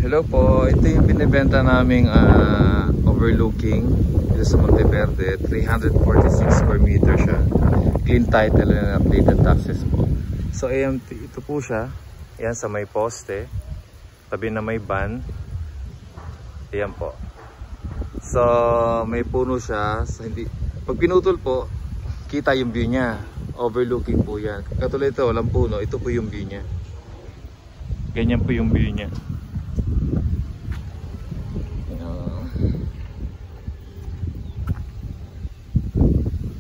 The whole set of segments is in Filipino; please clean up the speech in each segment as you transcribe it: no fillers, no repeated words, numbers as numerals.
Hello po, ito yung binibenta naming overlooking dito sa Monteverde. 346 square meter siya. Clean title and updated taxes po. So ito po siya. Ayan sa may poste. Tabi na may van. Ayan po. So may puno siya. So, pag pinutol po, kita yung view niya. Overlooking po yan. Katulad ito, walang puno. Ito po yung view niya. Ganyan po yung view niya.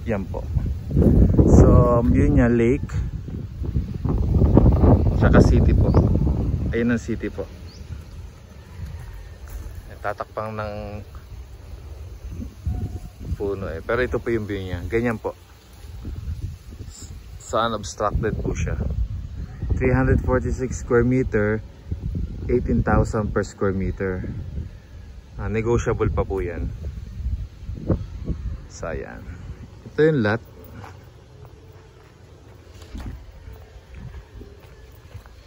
Yan po. So view niya lake tsaka city po. Ayun ang city po. Tatakpang ng puno eh. Pero ito po yung view niya. Ganyan po. So unobstructed po siya. 346 square meter, 18,000 per square meter. Negotiable pa po yan. So ayan. Ito yung lot.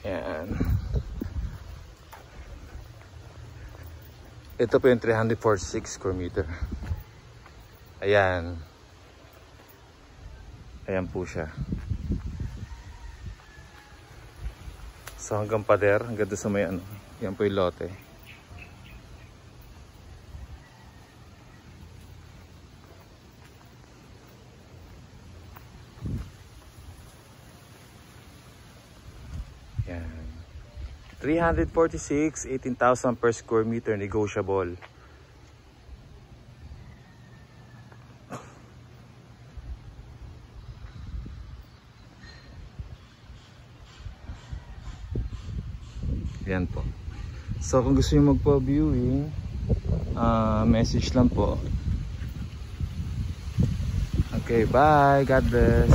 Ayan. Ito po yung 346 square meter. Ayan. Ayan po siya. So hanggang pader, hanggang doon sa may ano. Yan po yung lote. Yan. 346, 18,000 per square meter, negotiable. Yan po. So kung gusto niyo magpa-viewing, message lang po. Okay, bye. God bless.